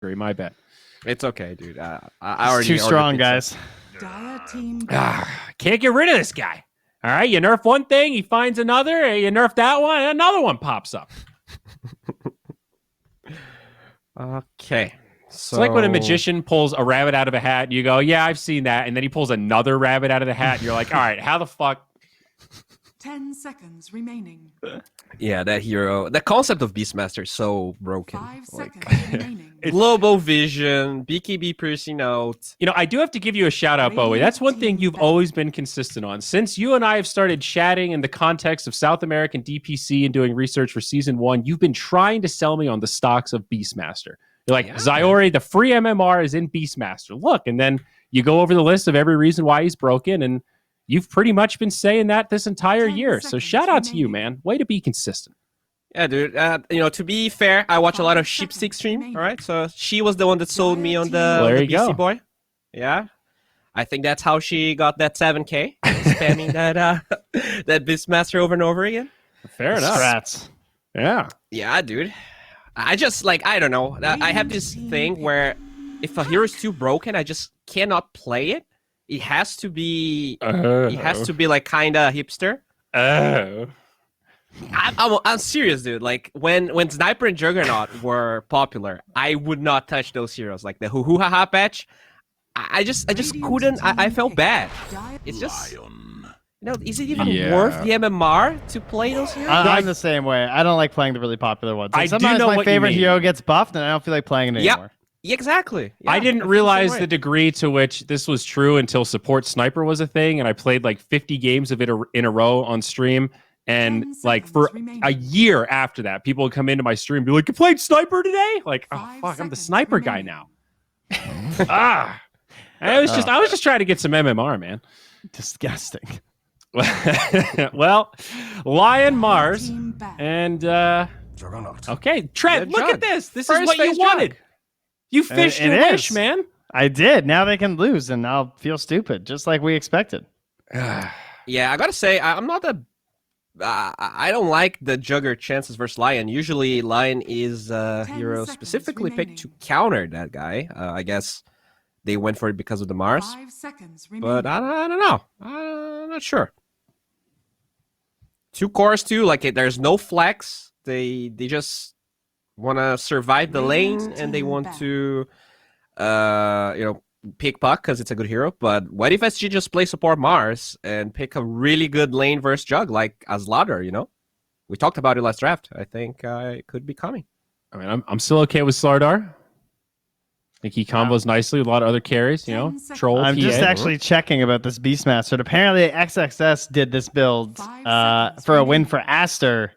My bad. It's okay, dude. I already too strong, guys. Can't get rid of this guy. All right, you nerf one thing, he finds another. You nerf that one, another one pops up. Okay. It's like when a magician pulls a rabbit out of a hat, and you go, yeah, I've seen that. And then he pulls another rabbit out of the hat, and you're like, all right, how the fuck? 10 seconds remaining. Yeah, that hero. The concept of Beastmaster is so broken. 5 seconds remaining. Global vision, BKB piercing out. You know, I do have to give you a shout out, Bowie. That's one thing you've always been consistent on. Since you and I have started chatting in the context of South American DPC and doing research for Season 1, you've been trying to sell me on the stocks of Beastmaster. You're like, Zyori, the free MMR is in Beastmaster. Look, and then you go over the list of every reason why he's broken, and you've pretty much been saying that this entire year. So shout out to you, man. Way to be consistent. Yeah, dude. You know, to be fair, I watch a lot of Sheepstick stream. All right, so she was the one that sold me on the BC boy. Yeah, I think that's how she got that 7K, spamming that Beastmaster over and over again. Fair enough. Strats. Yeah, dude. I just I don't know. I have this thing where if a hero is too broken, I just cannot play it. It has to be. It has to be like kind of hipster. I'm serious, dude. Like when Sniper and Juggernaut were popular, I would not touch those heroes. Like the hoo ha ha patch, I just couldn't. I felt bad. It's just. Is it even worth the MMR to play those heroes? I'm the same way. I don't like playing the really popular ones. Like, sometimes my favorite hero gets buffed, and I don't feel like playing it anymore. Exactly. Yeah, I didn't realize the degree to which this was true until Support Sniper was a thing, and I played like 50 games of it in a row on stream. And like for a year after that, people would come into my stream and be like, "You played Sniper today?" Like, oh fuck, I'm the Sniper guy now. I was just trying to get some MMR, man. Disgusting. Well, Lion Mars and okay, Trent, look at this. This is what you wanted. You fished your wish, man. I did. Now they can lose, and I'll feel stupid, just like we expected. Yeah, I gotta say, I'm not a. I don't like the Jugger chances versus Lion. Usually, Lion is a hero specifically picked to counter that guy. I guess they went for it because of the Mars. 5 seconds but I don't know. I'm not sure. 2 cores too. Like there's no flex. They just want to survive the lane and they want to, pick Puck because it's a good hero. But what if SG just play support Mars and pick a really good lane versus Jug like Azladar? We talked about it last draft. I think it could be coming. I mean, I'm still okay with Slardar. I think he combos nicely with a lot of other carries, Troll, I'm PA. just actually checking about this Beastmaster. Apparently, XXS did this build for a win for Aster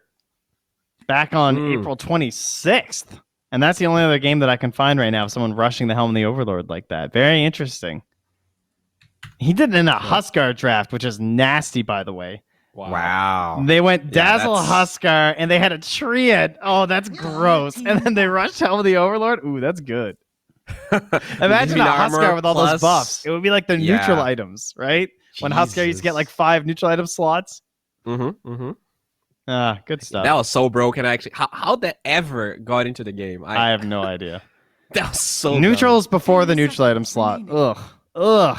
back on April 26th. And that's the only other game that I can find right now of someone rushing the Helm of the Overlord like that. Very interesting. He did it in a Huskar draft, which is nasty, by the way. Wow. They went Dazzle Huskar, and they had a Triad. Oh, that's gross. And then they rushed Helm of the Overlord. Ooh, that's good. Imagine a Huskar with all those buffs. It would be like the neutral items, right? When Huskar used to get like 5 neutral item slots. Good stuff. That was so broken, actually. How that ever got into the game? I have no idea. That was so Neutrals before the neutral item slot. Ugh.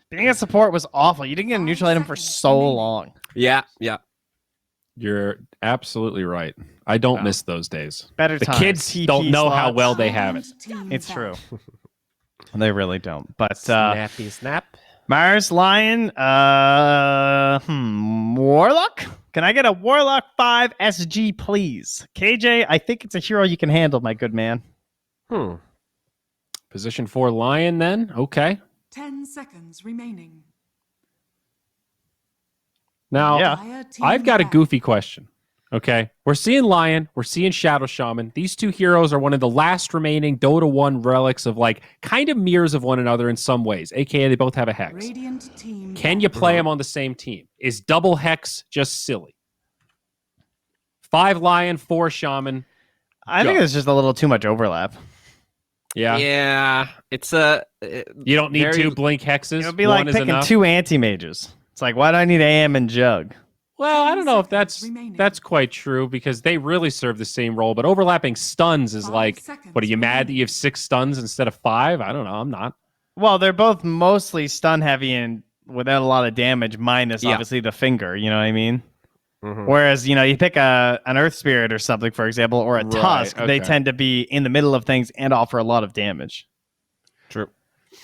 Being a support was awful. You didn't get a neutral item for so long. Yeah. You're absolutely right. I don't miss those days. Better the times. kids TP don't know how slots. well they have it. It's true. They really don't. But snappy snap. Mars, Lion, Warlock? Can I get a Warlock 5 SG, please? KJ, I think it's a hero you can handle, my good man. Position 4 Lion, then? Okay. 10 seconds remaining. Now, I've got a goofy question. Okay, we're seeing Lion, we're seeing Shadow Shaman. These 2 heroes are one of the last remaining Dota 1 relics of kind of mirrors of one another in some ways, aka they both have a Hex. Can you play them on the same team? Is double Hex just silly? 5 Lion, 4 Shaman. I think there's just a little too much overlap. Yeah, it's you don't need 2 Blink Hexes. It would be like picking 2 anti-mages. It's like, why do I need AM and Jug? Well, I don't know if seconds remaining. that's quite true because they really serve the same role, but overlapping stuns is 5 like, seconds what are you mad that you remaining. have 6 stuns instead of 5? I don't know. I'm not. Well, they're both mostly stun heavy and without a lot of damage, minus Yeah. obviously the finger. You know what I mean? Mhm. Whereas, you pick an Earth Spirit or something, for example, or a Right, Tusk, they okay. tend to be in the middle of things and offer a lot of damage. True.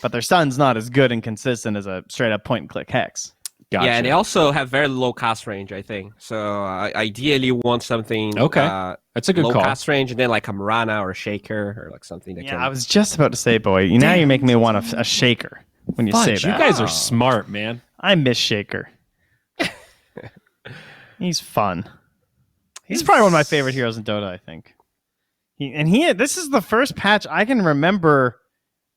But their stun's not as good and consistent as a straight up point and click hex. Gotcha. Yeah, and they also have very low cast range, I think. So ideally, you want something Okay. That's a good low call. cast range, and then like a Marana or a Shaker or like something that Yeah, can. I was just about to say, boy, now you're making me want a Shaker when you Fudge, say you that. guys are smart, man. I miss Shaker. He's fun. He's probably one of my favorite heroes in Dota, I think. This is the first patch I can remember,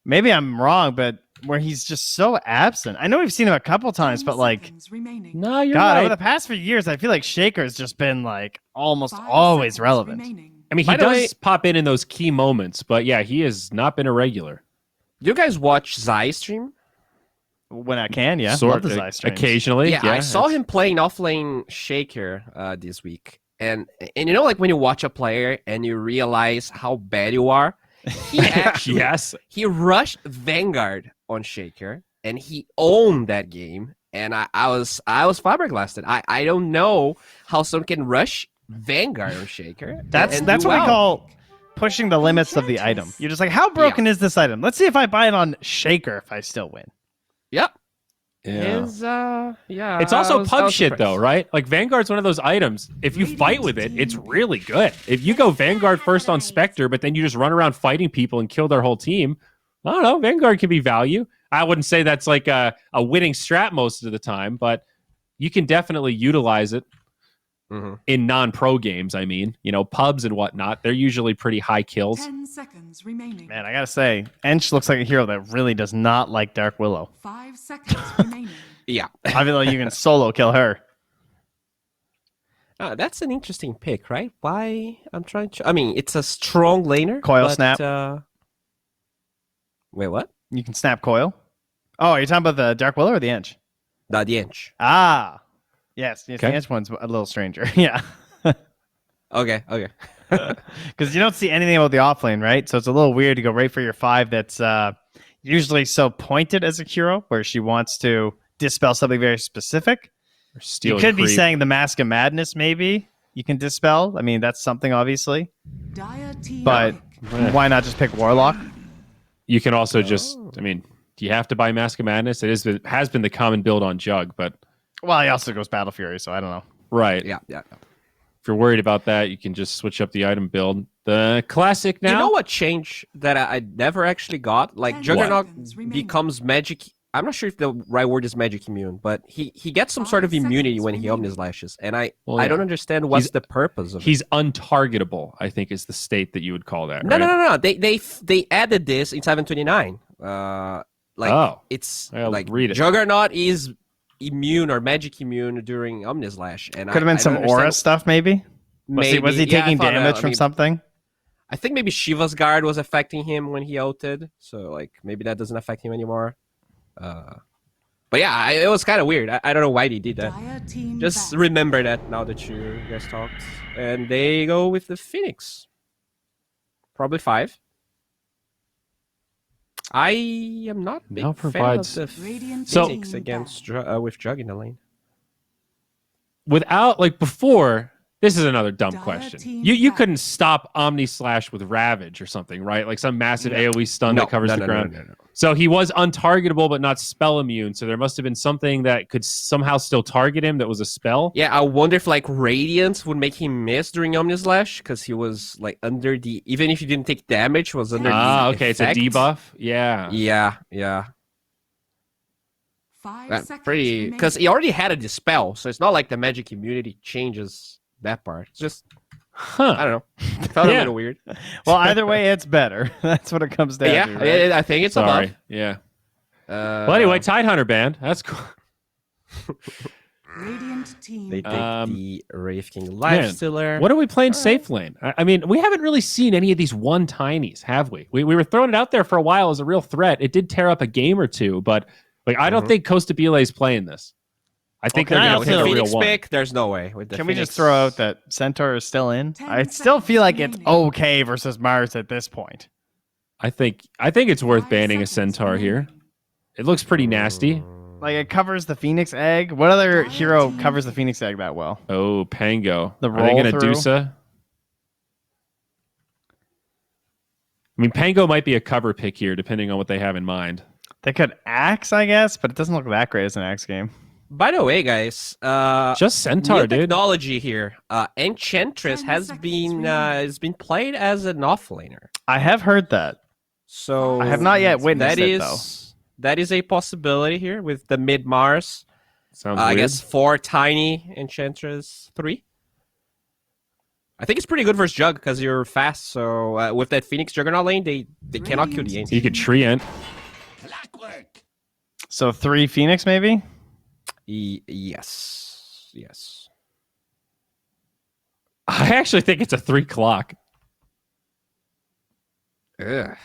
maybe I'm wrong, but where he's just so absent. I know we've seen him a couple times, 10 but like, seconds remaining. No, you're God, right. over the past few years, I feel like Shaker's just been like almost 5 always seconds relevant. remaining. I mean, he By the does way- pop in those key moments, but yeah, he has not been a regular. Do you guys watch Zai stream? When I can, yeah. Sort Love the Zai streams. occasionally. Yeah, I saw it's- him playing offlane Shaker this week, and like when you watch a player and you realize how bad you are, he actually Yes. he rushed Vanguard on Shaker and he owned that game, and I was flabbergasted. I don't know how someone can rush Vanguard on Shaker. That's and what do we well. call pushing the limits of the item. You're just like, how broken is this item? Let's see if I buy it on Shaker if I still win. Yep. Yeah. Yeah. It's I also was pug shit, surprised. though, right? Like, Vanguard's one of those items. If you fight with it, it's really good. If you go Vanguard first on Spectre, but then you just run around fighting people and kill their whole team, I don't know. Vanguard can be value. I wouldn't say that's like a winning strat most of the time, but you can definitely utilize it Mhm. in non-pro games. I mean, pubs and whatnot, they're usually pretty high kills. 10 seconds remaining. Man, I gotta say, Ench looks like a hero that really does not like Dark Willow. 5 seconds remaining. Yeah. I feel like you can solo kill her. That's an interesting pick, right? Why I'm trying to. I mean, it's a strong laner. Coil but, snap. Wait, what? You can snap coil. Oh, are you talking about the Dark Willow or the Ench? The Ench. Ah, yes. The Okay. Ench one's a little stranger. Yeah. Okay. Because you don't see anything about the offlane, right? So it's a little weird to go right for your 5 that's usually so pointed as a hero, where she wants to dispel something very specific. Or steal You could be creep. saying the Mask of Madness, maybe you can dispel. I mean, that's something, obviously. Dire team But pick. why not just pick Warlock? You can also just, I mean, do you have to buy Mask of Madness? It has been the common build on Jug, but Well, he also goes Battle Fury, so I don't know. right. Yeah. If you're worried about that, you can just switch up the item build. The classic now. You know what change that I never actually got? Like What? Juggernaut Seconds remaining. becomes magic. I'm not sure if the right word is magic immune, but he gets some 5 sort of immunity seconds when he remaining. omnislashes, and I Well, I yeah. don't understand what's He's- the purpose of it. He's untargetable, I think is the state that you would call that. No, right? no. They added this in 729. Oh. It's I'll like read it. Juggernaut is immune or magic immune during Omnislash, and Could have been some aura stuff, maybe. Was he Maybe. Yeah, I taking thought, damage I from mean, something? I think maybe Shiva's guard was affecting him when he ulted, so like maybe that doesn't affect him anymore. But yeah, it was kind of weird. I don't know why they did that. Dire team Just back. remember that now that you guys talked, and they go with the Phoenix. Probably 5. I am not a big Now fan provides- of the Radiant So- Phoenix team against back. with Jug in the lane. Without, like, before, this is another dumb Dire question. team You back. couldn't stop Omni Slash with Ravage or something, right? Like some massive AoE stun that covers the ground. No. So he was untargetable but not spell immune. So there must have been something that could somehow still target him that was a spell. Yeah, I wonder if like Radiance would make him miss during Omnislash because he was like under the even if he didn't take damage was under the Okay, effect. it's a debuff. Yeah. Yeah. 5 That's seconds pretty remaining. because he already had a dispel, so it's not like the magic immunity changes that part. It's just I Huh. don't know. It felt a Yeah. little weird. Well, either way, it's better. That's what it comes down Yeah, to. Right? I think it's Sorry. above. Yeah. Well, Well, anyway, Tidehunter band. That's cool. Radiant team they back. take the Wraith King Lifestealer. What are we playing safe lane? I mean, we haven't really seen any of these one tinies, have we? We were throwing it out there for a while as a real threat. It did tear up a game or two, but like I don't think Costa Bile is playing this. I think can they're I going With to also- the pick a real Phoenix one. pick, there's no way. With the Can we Phoenix... just throw out that Centaur is still in? 10 I still feel like it's seconds okay versus Mars at this point. I think it's worth 5 banning a seconds centaur here. remaining. It looks pretty nasty. Like it covers the Phoenix egg. What other Dire hero team covers the pick. Phoenix egg that well? Oh, Pango. The Are they roll going to through? Dusa? I mean, Pango might be a cover pick here, depending on what they have in mind. They could Axe, I guess, but it doesn't look that great as an Axe game. By the way, guys, Just Centaur, new dude. technology here. Enchantress 10 has seconds been remaining. has been played as an offlaner. I have heard that. So I have not yet witnessed that it, that is a possibility here with the mid Mars. Sounds I weird. guess 4 tiny Enchantress 3. I think it's pretty good versus Jug because you're fast. So with that Phoenix Juggernaut lane, they cannot kill the Brilliant. You could Treant. So 3 Phoenix, maybe? Yes. I actually think it's a 3 clock. Ugh.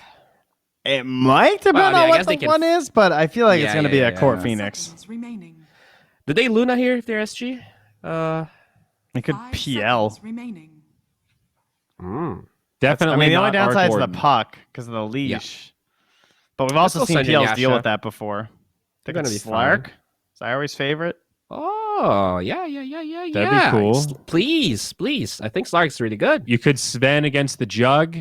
It might depend Well, I mean, I on what guess the they can- one is, but I feel like it's Yeah, going to be yeah, a yeah, core yeah. Phoenix. Seconds remaining. Did they Luna here if they're SG? It could 5 PL. seconds remaining. Definitely I mean, the only not Art downside is the Warden. puck because of the leash. But we've also Let's seen also send in PLs deal Yasha. with that before. They're Think gonna it's be Slark. fine. Cyrus' favorite. Oh, yeah. That'd be cool. Please. I think Slark's really good. You could Sven against the Jug.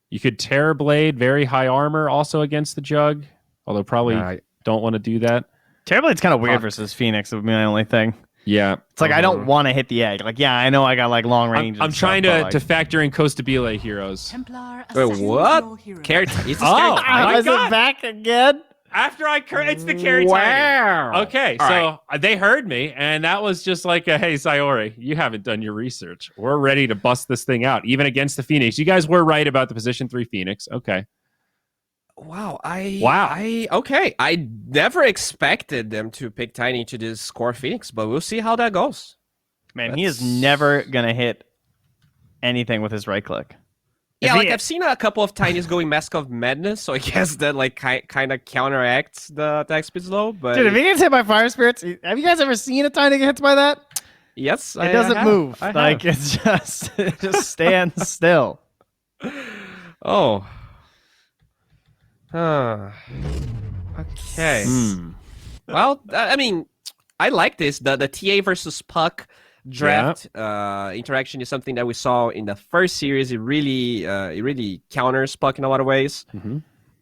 You could Terrorblade, very high armor, also against the Jug. Although probably don't want to do that. Terriblade's kind of weird Puck. versus Phoenix. Would be my only thing. Yeah. It's like I don't want to hit the egg. Like, yeah, I know I got like long range. I'm and trying stuff, but, to like, factor in Costa Bile heroes. Templar Wait, assassins what? your hero. Carrot. It's a Oh, scary my is God. it back again? After it's the carry Wow. Okay, All so they heard me, and that was just like, hey, Sayori, you haven't done your research. We're ready to bust this thing out, even against the Phoenix. You guys were right about the position 3 Phoenix. Okay. Wow. Okay. I never expected them to pick Tiny to this core Phoenix, but we'll see how that goes. Man, he is That's- never gonna hit anything with his right click. Yeah, If like he- I've seen a couple of Tinies going Mask of Madness, so I guess that like kind of counteracts the attack speed slow. But Dude, if he gets hit by fire spirits, have you guys ever seen a tiny get hit by that? yes, It doesn't move. I Like have. it's just it just stands still. Oh. Huh. Okay. Well, I mean, I like this. The TA versus Puck draft interaction is something that we saw in the first series. It really counters Puck in a lot of ways.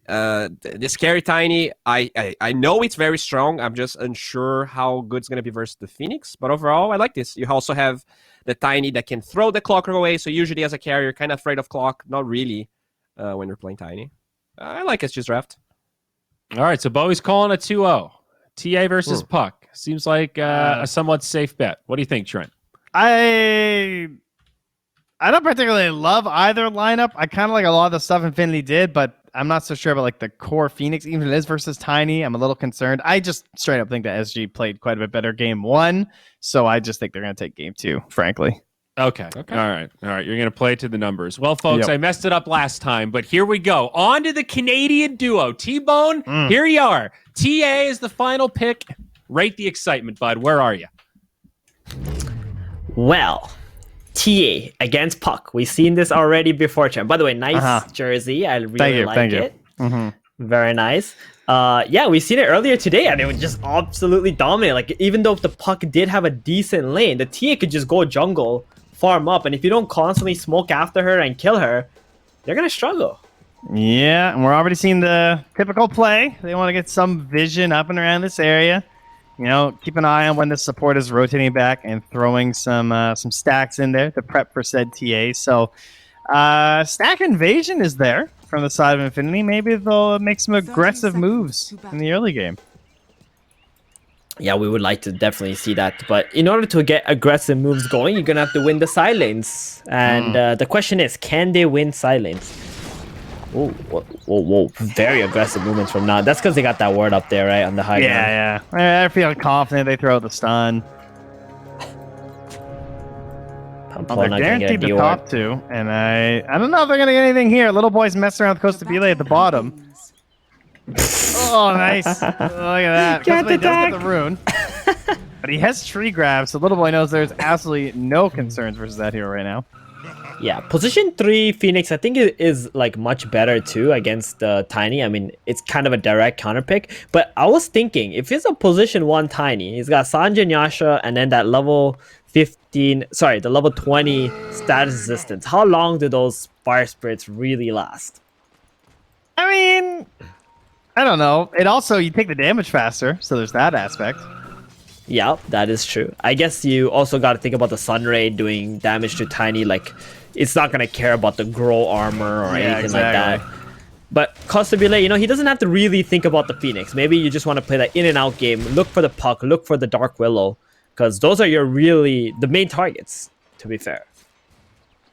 The scary Tiny, I know it's very strong. I'm just unsure how good it's gonna be versus the Phoenix. But overall, I like this. You also have the Tiny that can throw the clock away. So usually as a carrier, kind of afraid of clock. Not really when you're playing Tiny. I like SG's draft. All right, so Bowie's calling a 2-0. TA versus Puck. Seems like a somewhat safe bet. What do you think, Trent? I don't particularly love either lineup. I kind of like a lot of the stuff Infinity did, but I'm not so sure about like the core Phoenix, even if it is versus Tiny. I'm a little concerned. I just straight up think that SG played quite a bit better game 1, so I just think they're going to take game 2, frankly. Okay. All right. You're going to play to the numbers. Well, folks, Yep. I messed it up last time, but here we go. On to the Canadian duo. T-Bone, here you are. TA is the final pick. Rate the excitement, bud. Where are you? Well, TA against Puck. We've seen this already before, Champ. By the way, nice jersey. I really like it. Very nice. Yeah, we've seen it earlier today, and it would just absolutely dominate. Like, even though if the Puck did have a decent lane, the TA could just go jungle, farm up, and if you don't constantly smoke after her and kill her, they're gonna struggle. Yeah, and we're already seeing the typical play. They want to get some vision up and around this area. You know, keep an eye on when the support is rotating back and throwing some stacks in there to prep for said TA. So, stack invasion is there from the side of Infinity. Maybe they'll make some 30 aggressive seconds moves to in the early game. Yeah, we would like to definitely see that. But in order to get aggressive moves going, you're going to have to win the side lanes. And the question is, can they win side lanes? Oh, whoa. Very aggressive movements from now. That's because they got that word up there, right? On the high ground. Yeah. I feel confident they throw out the stun. I'm Well, they're not going to guaranteed get a the D top word. 2. And I don't know if they're going to get anything here. Little boy's messing around with Costa Bile at the bottom. Oh, nice. Look at that. Get Costa Bile the does get tag. the rune. But he has tree grab, so Little Boy knows there's absolutely no concerns versus that hero right now. Yeah, position 3 Phoenix I think it is like much better too against Tiny. I mean, it's kind of a direct counter pick. But I was thinking, if he's a position 1 Tiny, he's got Sanjin Yasha and then that level 15, sorry, the level 20 status resistance. How long do those fire spirits really last? I mean, I don't know. It also, you take the damage faster, so there's that aspect. Yeah, that is true. I guess you also got to think about the Sunray doing damage to Tiny. Like, it's not going to care about the grow armor or anything like that. But Costabile, you know, he doesn't have to really think about the Phoenix. Maybe you just want to play that in and out game. Look for the Puck, look for the Dark Willow. Because those are the main targets, to be fair.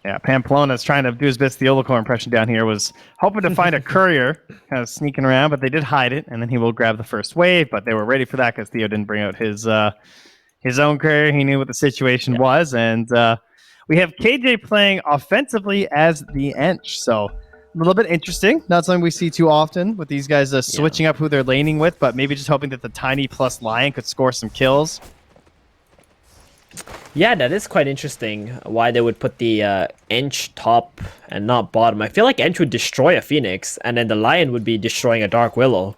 Yeah, Pamplona's trying to do his best. The Olacor impression down here was hoping to find a courier, kind of sneaking around, but they did hide it, and then he will grab the first wave, but they were ready for that because Theo didn't bring out his own courier. He knew what the situation was, and we have KJ playing offensively as the Ench, so a little bit interesting. Not something we see too often with these guys switching up who they're laning with, but maybe just hoping that the Tiny plus Lion could score some kills. Yeah, that is quite interesting why they would put the Ench top and not bottom. I feel like Ench would destroy a Phoenix, and then the Lion would be destroying a Dark Willow.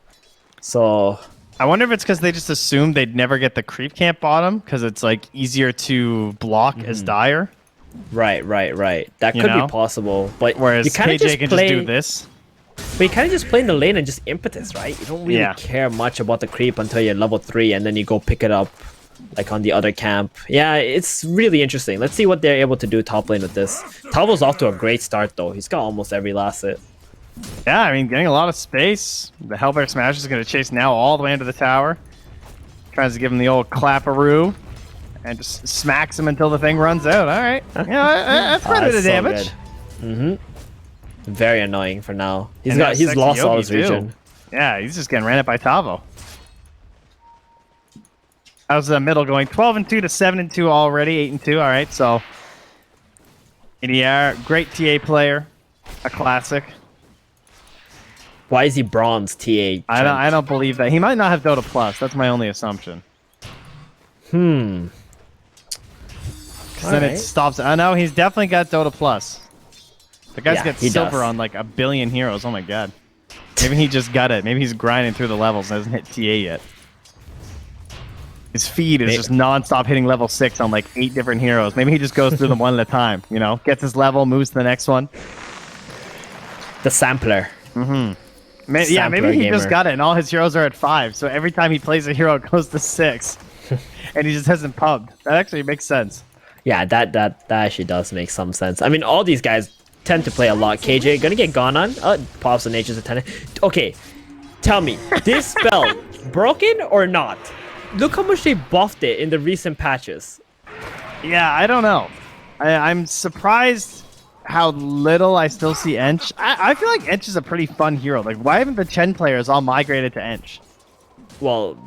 So I wonder if it's because they just assumed they'd never get the creep camp bottom because it's like easier to block as Dire. Right. That could be possible. But whereas you kind of KJ can just do this. But you kind of just play in the lane and just impetus, right? You don't really care much about the creep until you're level 3, and then you go pick it up like on the other camp. Yeah, it's really interesting. Let's see what they're able to do top lane with this. Talvo's off to a great start though. He's got almost every last hit. Yeah, I mean, getting a lot of space. The Hellbear Smash is going to chase now all the way into the tower. Tries to give him the old clapperoo and just smacks him until the thing runs out. All right. Yeah, that's quite a bit of damage. Very annoying for now. He's lost all his regen. Yeah, he's just getting ran up by Tavo. How's the middle going? 12-2 to 7-2 already, 8-2. All right, so EDR, great TA player, a classic. Why is he bronze TA? I don't believe that. He might not have Dota Plus. That's my only assumption. Because then it stops. I know he's definitely got Dota Plus. The guy's got silver on like 1 billion heroes. Oh my god. Maybe he just got it. Maybe he's grinding through the levels and hasn't hit TA yet. His feed is just non-stop hitting level 6 on like 8 different heroes. Maybe he just goes through them one at a time, you know? Gets his level, moves to the next one. The sampler. Yeah, maybe he just got it and all his heroes are at 5. So every time he plays a hero, it goes to 6. And he just hasn't pubbed. That actually makes sense. Yeah, that actually does make some sense. I mean, all these guys tend to play a lot. KJ, gonna get gone on. Pops the Nature's Attendant. Okay, tell me, this spell, broken or not? Look how much they buffed it in the recent patches. Yeah, I don't know. I'm surprised how little I still see Ench. I feel like Ench is a pretty fun hero. Like, why haven't the Chen players all migrated to Ench? Well,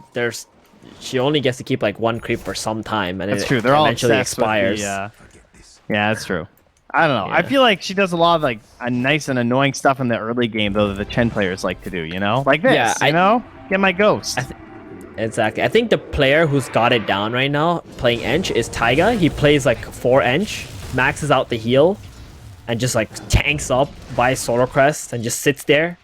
she only gets to keep like 1 creep for some time, and that's true. They're all eventually expires. Yeah, that's true. I don't know. Yeah. I feel like she does a lot of like a nice and annoying stuff in the early game, though, that the Chen players like to do. You know, like this. You know, get my ghost. Exactly. I think the player who's got it down right now playing Ench is Taiga. He plays like 4 Ench, maxes out the heal, and just like tanks up by Solar Crest and just sits there,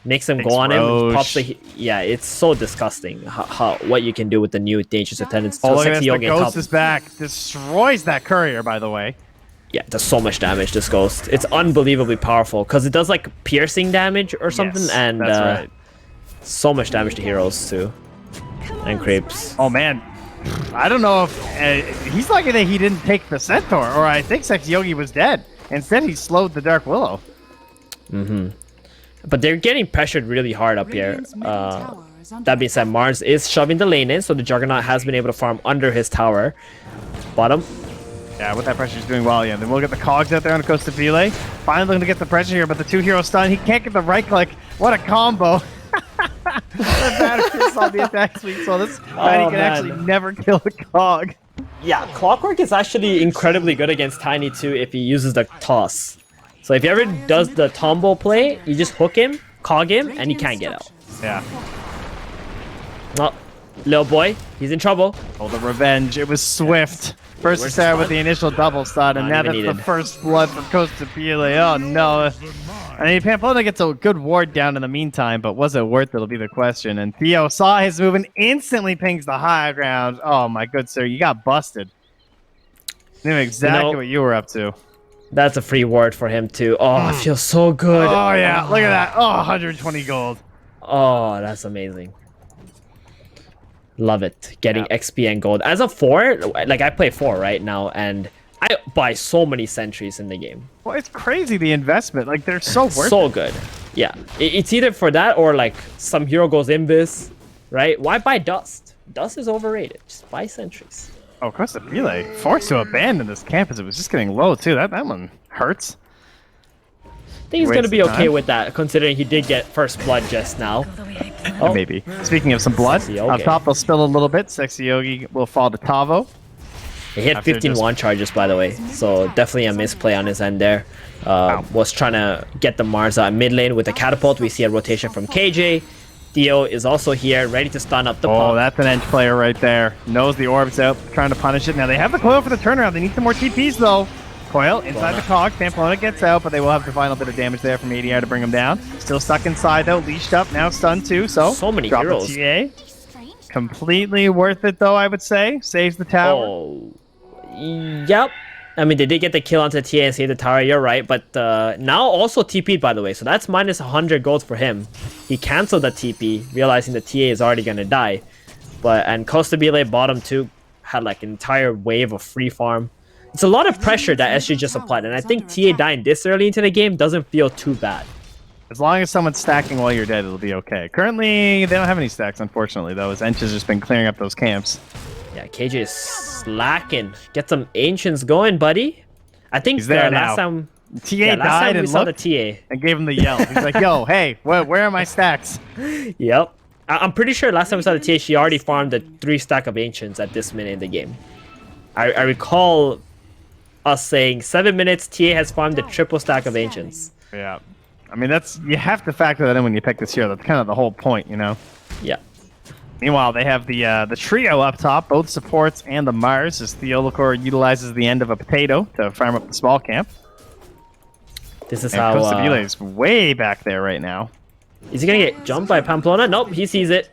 makes him go on him, pops the it's so disgusting what you can do with the new Dangerous Attendants. Oh, look at this, the ghost is back. Destroys that courier, by the way. Yeah, it does so much damage, this ghost. It's unbelievably powerful because it does like piercing damage or something, and that's right. So much damage to heroes too. And creeps. Oh man, I don't know if he's lucky that he didn't take the Centaur, or I think Sex Yogi was dead. Instead, he slowed the Dark Willow. But they're getting pressured really hard up here. That being said, Mars is shoving the lane in, so the Juggernaut has been able to farm under his tower. Bottom. Yeah, with that pressure, he's doing well. Yeah, then we'll get the cogs out there on the Costa Vile. Finally looking to get the pressure here, but the 2 hero stun. He can't get the right click. What a combo! The battery on the attack suite, so this guy can actually never kill the cog. Yeah, Clockwork is actually incredibly good against Tiny too if he uses the toss. So if he ever does the Tombo play, you just hook him, cog him, and he can't get out. Yeah. Well, Little boy, he's in trouble. Oh, the revenge. It was swift. First to start with the initial double stun, and now that's the first blood from Costa Pile. Oh, no. I mean, Pamplona gets a good ward down in the meantime, but was it worth it? Will be the question. And Theo saw his move and instantly pings the high ground. Oh, my good sir. You got busted. Knew exactly what you were up to. That's a free ward for him, too. Oh, it feels so good. Oh, yeah. Look at that. Oh, 120 gold. Oh, that's amazing. Love it. Getting XP and gold. As a 4, like I play 4 right now, and I buy so many sentries in the game. Well, it's crazy, the investment. Like, they're so worth So it. good. Yeah. It's either for that or like some hero goes Invis, right? Why buy Dust? Dust is overrated. Just buy sentries. Oh, Costa Pile forced to abandon this campus. It was just getting low, too. That one hurts. I think he's going to be okay with that, considering he did get first blood just now. Oh. Maybe. Speaking of some blood, on top they'll spill a little bit. Sexy Yogi will fall to Tavo. He hit 15-1 charges, by the way, so definitely a misplay on his end there. Was trying to get the Marza mid lane with the catapult. We see a rotation from KJ. Theo is also here, ready to stun up the pump. Oh, that's an edge player right there. Knows the orb's out, trying to punish it. Now they have the coil for the turnaround. They need some more TPs, though. Coil inside the cog. Pamplona gets out, but they will have the final bit of damage there from ADR to bring him down. Still stuck inside, though. Leashed up, now stunned, too. So many drop heroes. The TA. Completely worth it, though, I would say. Saves the tower. Oh, yep. I mean, they did get the kill onto the TA and save the tower, you're right. But now also TP'd, by the way. So that's minus 100 gold for him. He canceled the TP, realizing the TA is already going to die. And Costa Bile bottom 2 had like an entire wave of free farm. It's a lot of pressure that SG just applied. And I think TA dying this early into the game doesn't feel too bad. As long as someone's stacking while you're dead, it'll be okay. Currently, they don't have any stacks, unfortunately, though, as Ench has just been clearing up those camps. Yeah, KJ is slacking. Get some Ancients going, buddy. I think he's there last now. time... TA died and saw looked the TA. and gave him the yell. He's like, yo, hey, where are my stacks? Yep. I'm pretty sure last time we saw the TA, she already farmed the 3 stack of Ancients at this minute in the game. I recall us saying 7 minutes, TA has farmed the triple stack of Ancients. Yeah. I mean, you have to factor that in when you pick this hero. That's kind of the whole point, you know? Yeah. Meanwhile, they have the trio up top, both supports and the Mars, as Theolocor utilizes the end of a potato to farm up the small camp. This is and how... Costa Bile is way back there right now. Is he going to get jumped by Pamplona? Nope, he sees it.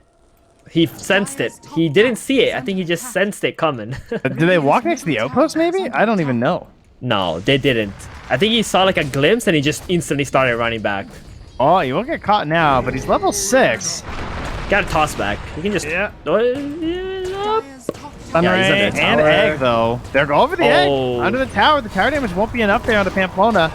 He sensed it. He didn't see it. I think he just sensed it coming. Did they walk next to the outpost, maybe? I don't even know. No, they didn't. I think he saw like a glimpse and he just instantly started running back. Oh, he won't get caught now, but he's level 6. Got a toss back. You can just... Yeah. Yeah, and egg, though. They're going over the egg. Under the tower. The tower damage won't be enough there on the Pamplona.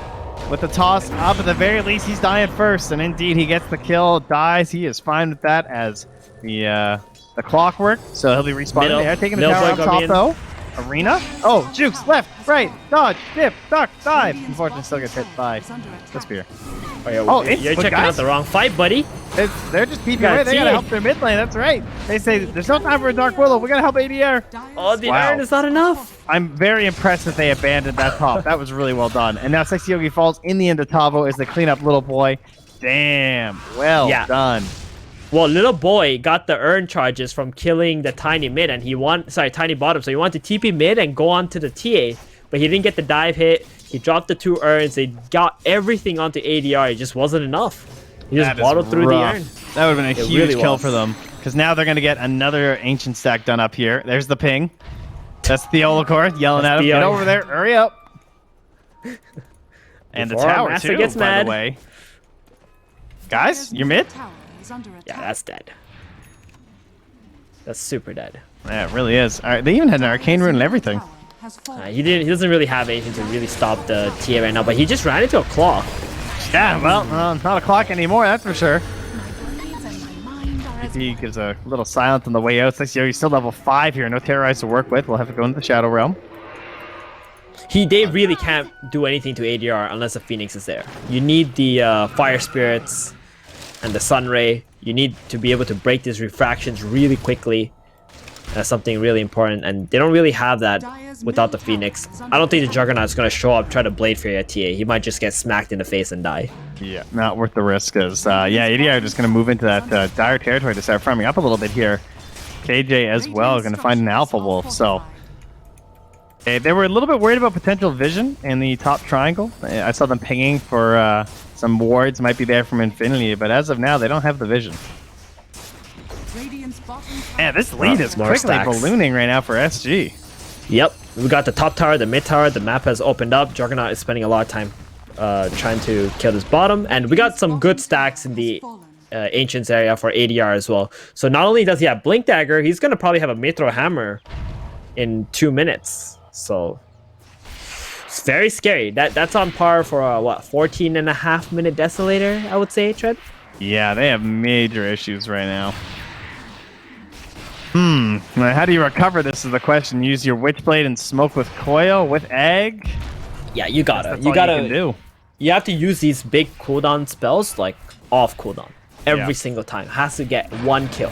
With the toss up, at the very least, he's dying first. And indeed, he gets the kill, dies. He is fine with that as the clockwork. So he'll be respawning there. Taking the tower up top, though. Arena. Oh, jukes, left, right, dodge, dip, duck, dive. Unfortunately, still gets hit by the spear. Oh, you're checking out the wrong fight, buddy. They're just peeping away. They gotta help their mid lane. That's right. They say there's no time for a Dark Willow. We gotta help ADR. Oh, the iron is not enough. I'm very impressed that they abandoned that top. That was really well done. And now Sexy Yogi falls in the end of Tavo as they clean up Little Boy. Damn. Well done. Well, Little Boy got the urn charges from killing the tiny mid, and tiny bottom. So he wanted to TP mid and go on to the TA, but he didn't get the dive hit. He dropped the 2 urns. They got everything onto ADR. It just wasn't enough. He just waddled through the urn. That would have been a huge kill for them, because now they're going to get another Ancient stack done up here. There's the ping. That's Theolocor yelling at him. Get over there. Hurry up. And the tower, too, by the way. Guys, you're mid? Yeah, that's dead. That's super dead. Yeah, it really is. All right, they even had an arcane rune and everything. He doesn't really have anything to really stop the TA right now, but he just ran into a clock. Yeah, well, not a clock anymore, that's for sure. He gives a little silence on the way out. He's still level 5 here. No Terrorize to work with. We'll have to go into the Shadow Realm. They really can't do anything to ADR unless the Phoenix is there. You need the Fire Spirits and the Sunray. You need to be able to break these refractions really quickly. That's something really important, and they don't really have that without the Phoenix. I don't think the Juggernaut is going to show up, try to blade for your TA. He might just get smacked in the face and die. Yeah, not worth the risk, because, ADR are just going to move into that dire territory to start farming up a little bit here. KJ as well, going to find an Alpha Wolf. So they were a little bit worried about potential vision in the top triangle. I saw them pinging for some wards might be there from Infinity, but as of now, they don't have the vision. Yeah, this lead is More quickly stacks. ballooning right now for SG. Yep, we got the top tower, the mid tower. The map has opened up. Juggernaut is spending a lot of time trying to kill this bottom, and we got some good stacks in the Ancients area for ADR as well. So not only does he have Blink Dagger, he's gonna probably have a Mid-Throw Hammer in 2 minutes. So it's very scary. That's on par for a, what, 14.5-minute Desolator, I would say, Tread? Yeah, they have major issues right now. How do you recover? This is the question. Use your Witchblade and smoke with coil, with egg? Yeah, you gotta. That's You all gotta. you can do. You have to use these big cooldown spells, like off cooldown, every Yeah. single time. Has to get 1 kill.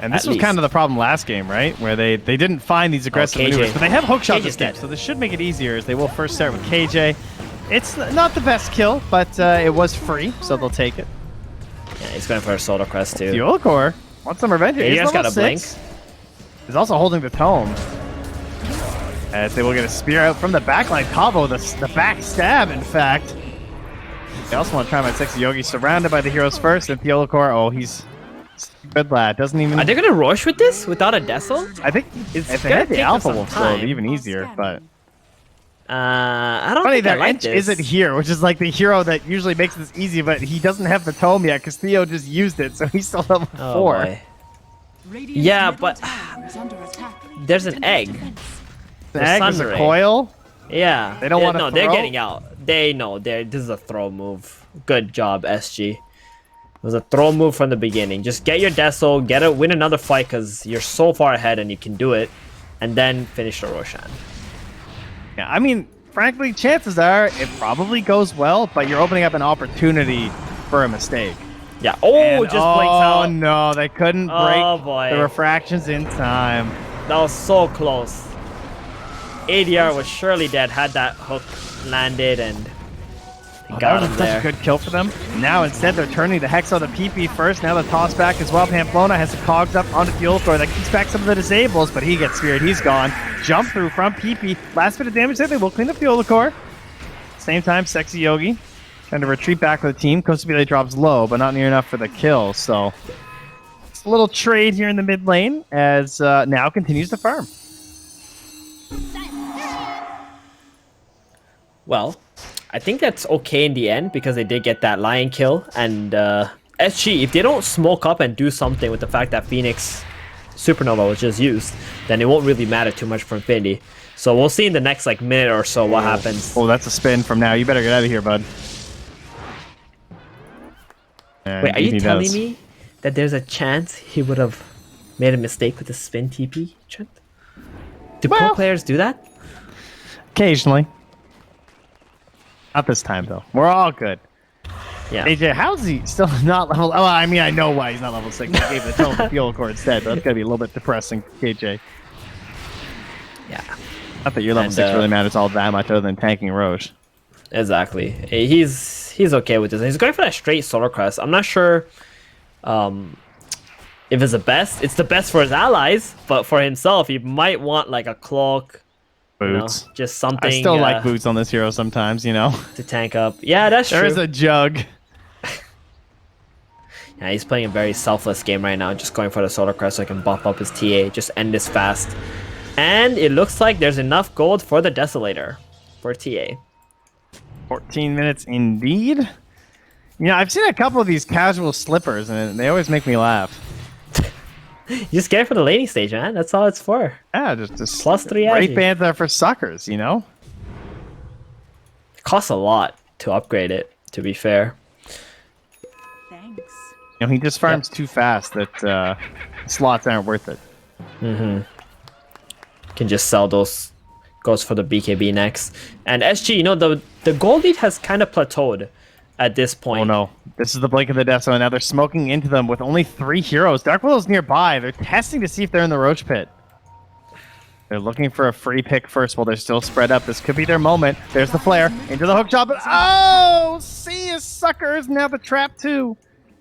And this At was least. kind of the problem last game, right? Where they didn't find these aggressive KJ. maneuvers. But they have hook shots KJ's this game, dead. so this should make it easier as they will first start with KJ. It's not the best kill, but it was free, so they'll take it. Yeah, he's going for a Solar Crest too. Fuel Core wants some revenge. Yeah, He's you guys level got a blink. 6. He's also holding the tome. As they will get a spear out from the backline. Tavo, the back stab, in fact. They also want to try my sexy Yogi. Surrounded by the heroes first, and Theolacor. Oh, he's a good lad. Doesn't even. Are they gonna rush with this without a Desol? I think It's if they gonna had the take Alpha them some Wolf, so it'd be time. even easier. But I don't funny think I that like Ench this. isn't here, which is like the hero that usually makes this easy, but he doesn't have the tome yet because Theo just used it, so he's still level 4. Oh boy. Yeah, but there's an egg. The egg is a Sunray. coil. Yeah. They don't wanna No, they're throw? getting out. They know. This is a throw move. Good job, SG. It was a throw move from the beginning. Just get your Desol, win another fight because you're so far ahead and you can do it, and then finish the Roshan. Yeah, I mean, frankly, chances are it probably goes well, but you're opening up an opportunity for a mistake. Yeah. Oh, And- just blinks oh out. no, they couldn't break Oh boy. the refractions in time. That was so close. ADR was surely dead had that hook landed and That got was him such there. a good kill for them. Now instead they're turning the Hex on the PP first. Now the toss back as well. Pamplona has the cogs up onto Fuelcore. That keeps back some of the disables, but he gets speared. He's gone. Jump through from PP. Last bit of damage there. They will clean up Fuelcore. Same time, Sexy Yogi trying to retreat back with the team. Kostabile drops low, but not near enough for the kill. So it's a little trade here in the mid lane as now continues to farm. Well, I think that's okay in the end because they did get that lion kill. And SG, if they don't smoke up and do something with the fact that Phoenix Supernova was just used, then it won't really matter too much for Infinity. So we'll see in the next like minute or so what happens. Oh, that's a spin from now. You better get out of here, bud. And Wait, are you he telling does. me that there's a chance he would have made a mistake with the spin TP, Trent? Do pro Well- players do that? Occasionally. Not this time, though. We're all good. Yeah. AJ, how's he still not level? Oh, I mean, I know why he's not level 6. He gave the tone to Fuel Core instead. That's going to be a little bit depressing, KJ. Yeah. Not that your level And, 6 really matters all that much other than tanking Roche. Exactly. He's okay with this. He's going for that straight Solar Crest. I'm not sure if it's the best. It's the best for his allies, but for himself, he might want like a cloak, you know, Boots. just something. I still like boots on this hero sometimes, you know? to tank up. Yeah, that's There true. is a jug. Yeah, he's playing a very selfless game right now, just going for the Solar Crest so he can buff up his TA, just end this fast. And it looks like there's enough gold for the Desolator for TA. 14 minutes indeed. You know, I've seen a couple of these casual slippers, and they always make me laugh. You just get it for the laning stage, man. That's all it's for. Yeah, just Plus 3 great agi. bands are for suckers, you know? It costs a lot to upgrade it, to be fair. Thanks. You know, he just farms too fast that slots aren't worth it. Can just sell those. Goes for the BKB next. And SG, you know, the gold lead has kind of plateaued at this point. Oh no, this is the blink of the death zone, and now they're smoking into them with only 3 heroes. Dark Willow's nearby. They're testing to see if they're in the Roach Pit. They're looking for a free pick first while they're still spread up. This could be their moment. There's the flare into the hook shot, but oh, see his suckers, now the trap too.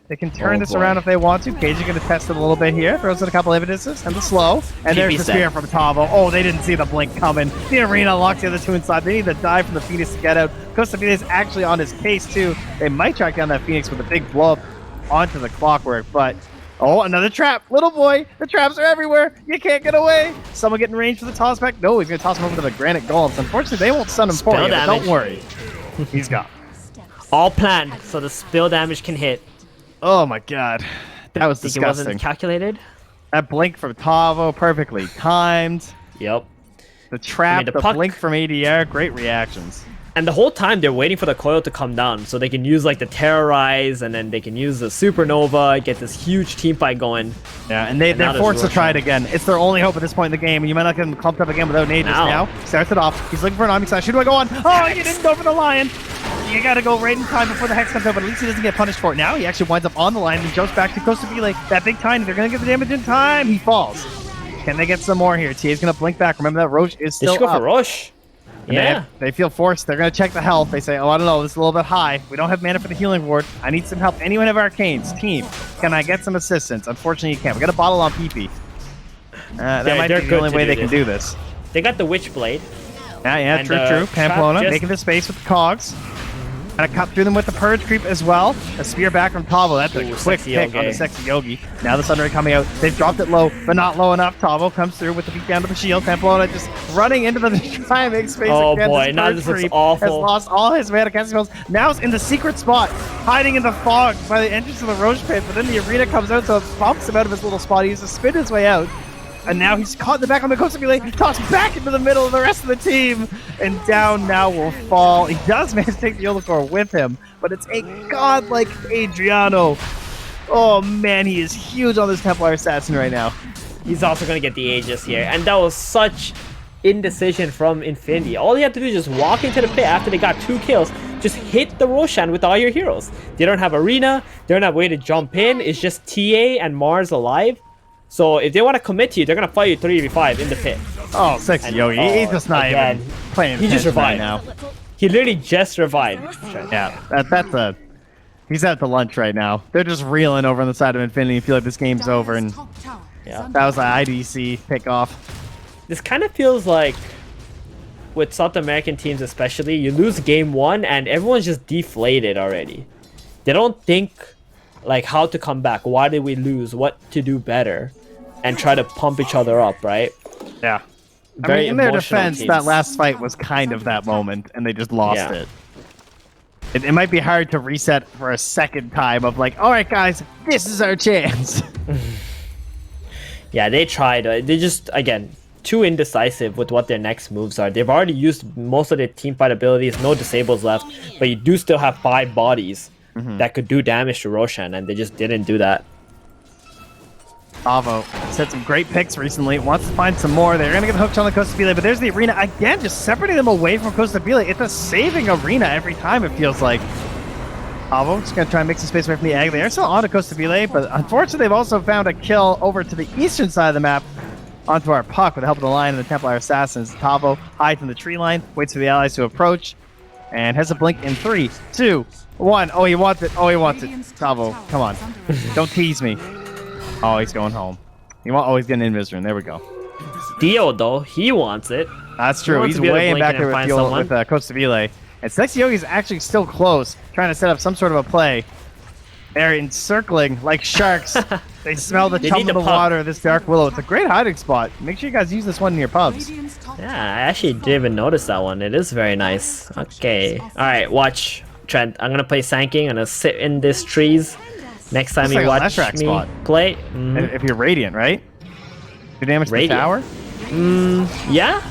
They can turn Oh, this boy. around if they want to. Cage is going to test it a little bit here. Throws in a couple evidences and the slow. And there's the set. spear from Tavo. Oh, they didn't see the blink coming. The arena locks the other two inside. They need the dive from the Phoenix to get out. Costa is actually on his case too. They might track down that Phoenix with a big blow up onto the clockwork, but oh, another trap. Little boy, the traps are everywhere. You can't get away. Someone getting range for the toss back. No, he's going to toss him over to the granite golems. Unfortunately, they won't stun him for Spell you, but damage. don't worry. He's gone. All planned, so the spill damage can hit. Oh my god. That was Think it wasn't disgusting. calculated? That blink from Tavo, perfectly timed. Yep. The trap, the the puck- blink from ADR, great reactions. And the whole time they're waiting for the coil to come down so they can use like the terrorize and then they can use the supernova, get this huge team fight going. Yeah, and now they're there's forced to Roshan. try it again. It's their only hope at this point in the game, and you might not get them clumped up again without an Aegis Now. now. Starts it off. He's looking for an Omni Slash. Who do I go on? Oh, you didn't go for the Lion. You gotta go right in time before the Hex comes out, but at least he doesn't get punished for it now. He actually winds up on the line and jumps back to Costa Vila. That big tiny, they're gonna get the damage in time. He falls. Can they get some more here? TA's gonna blink back. Remember that Roche is They still should go up. for Roche. And Yeah. they feel forced. They're going to check the health. They say, oh, I don't know, this is a little bit high. We don't have mana for the healing ward. I need some help. Anyone have arcanes? Team, can I get some assistance? Unfortunately, you can't. We got a bottle on PP. That might they're be the good only to way do they can this. do this. They got the Witch Blade. Yeah, And, true. Trap Pamplona just- making the space with the cogs. Gonna cut through them with the Purge Creep as well. A spear back from Tavo. That's a Ooh, quick Sexy pick on the Yogi. Sexy Yogi. Now the Sunray coming out. They've dropped it low, but not low enough. Tavo comes through with the beat down to the shield. Pamplona just running into the try and make space. Oh, again. boy, now Purge this looks Creep awful. Has lost all his mana casting spells. Now he's in the secret spot, hiding in the fog by the entrance of the Roche pit. But then the arena comes out, so it bumps him out of his little spot. He has to spin his way out. And now he's caught in the back on the Costa Vila, tossed back into the middle of the rest of the team, and down now will fall. He does manage to take the Yolocor with him, but it's a godlike Adriano. Oh man, he is huge on this Templar Assassin right now. He's also going to get the Aegis here. And that was such indecision from Infinity. All he had to do is just walk into the pit after they got 2 kills. Just hit the Roshan with all your heroes. They don't have Arena. They don't have a way to jump in. It's just TA and Mars alive. So if they want to commit to you, they're going to fight you 3v5 in the pit. Oh, Sexy And- Yogi. oh, He's just not again, even playing he just attention right revived. now. He literally just revived. Yeah, that's a... He's out to lunch right now. They're just reeling over on the side of Infinity and feel like this game's over, and Yeah. that was an IDC pick-off. This kind of feels like, with South American teams especially, you lose game 1 and everyone's just deflated already. They don't think like how to come back. Why did we lose? What to do better? And try to pump each other up, right? Yeah. Very in their emotional defense, teams. that last fight was kind of that moment, and they just lost Yeah. it. It might be hard to reset for a second time of like, all right, guys, this is our chance. Yeah, they tried. They just, again, too indecisive with what their next moves are. They've already used most of their team fight abilities, no disables left, but you do still have 5 bodies that could do damage to Roshan, and they just didn't do that. Avo has had some great picks recently. Wants to find some more. They're going to get hooked on the Costa Vila, but there's the arena again, just separating them away from Costa Vila. It's a saving arena every time, it feels like. Avo just going to try and make some space away from the egg. They are still on to Costa Vila, but unfortunately, they've also found a kill over to the eastern side of the map onto our puck with the help of the Lion and the Templar Assassins. Tavo hides in the tree line, waits for the allies to approach, and has a blink in 3, 2, 1. Oh, he wants it. Oh, he wants it. Tavo, come on. Don't tease me. Oh, he's going home. He's getting Invisor. There we go. Dio, though, he wants it. That's He true. wants He's to be able to way blink back and there find with, someone. Costa Vila. And Sexy Yogi's actually still close, trying to set up some sort of a play. They're encircling like sharks. They smell the They chum need of the the pub. water of this Dark Willow. It's a great hiding spot. Make sure you guys use this one in your pubs. Yeah, I actually didn't even notice that one. It is very nice. Okay. Alright, watch. Trent, I'm gonna play Sanking. I'm gonna sit in these trees. Next time Looks you like a watch Leshrac me spot. play. If you're Radiant, right? Do damage to the Radiant. tower? Yeah?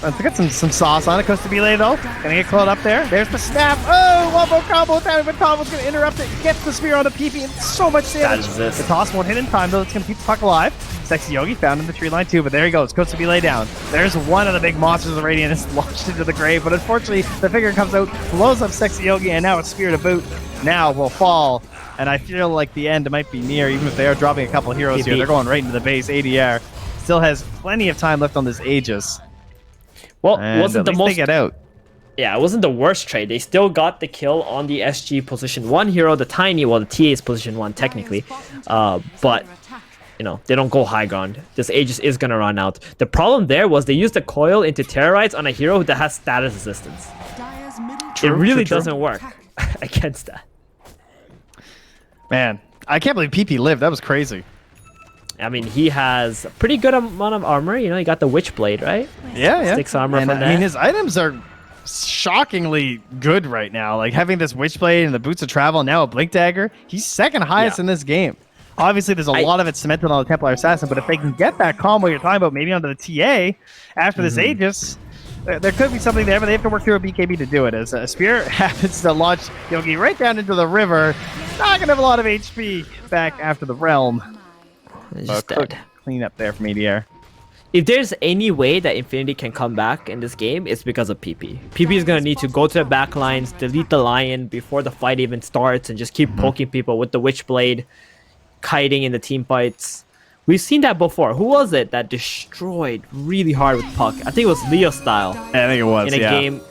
Let's get some sauce on it. Costa Vila, though. Gonna get caught up there. There's the snap. Oh, wombo combo down, but Tom's gonna interrupt it. Gets the spear on the PP and so much damage. is this. The toss won't hit in time, though. It's gonna keep the puck alive. Sexy Yogi found in the tree line, too, but there he goes. Costa Vila down. There's one of the big monsters of the Radiant is launched into the grave, but unfortunately, the figure comes out, blows up Sexy Yogi, and now a spear to boot. Now will fall. And I feel like the end might be near, even if they are dropping a couple heroes here. They're going right into the base. ADR still has plenty of time left on this Aegis. Well, And wasn't at the least most they get out. Yeah, it wasn't the worst trade. They still got the kill on the SG position 1 hero, the Tiny, well, the TA is position 1 technically. But, you know, they don't go high ground. This Aegis is going to run out. The problem there was they used the coil into Terrorites on a hero that has status resistance. It really doesn't work against that. Man, I can't believe PP lived. That was crazy. I mean, he has a pretty good amount of armor. You know, he got the Witchblade, right? Yeah. 6 armor and, from that. I mean, his items are shockingly good right now. Like having this Witchblade and the Boots of Travel, and now a Blink Dagger. He's second highest in this game. Obviously, there's a lot of it cemented on the Templar Assassin, but if they can get that combo you're talking about, maybe onto the TA after this Aegis, there could be something there, but they have to work through a BKB to do it. As a Spear happens to launch Yogi right down into the river, not gonna have a lot of HP back after the Realm. Just dead. Clean up there from ADR. If there's any way that Infinity can come back in this game, it's because of PP. PP is going to need to go to the back lines, delete the Lion before the fight even starts, and just keep poking people with the Witchblade, kiting in the team fights. We've seen that before. Who was it that destroyed really hard with Puck? I think it was Leo style. Yeah, I think it was, in a game.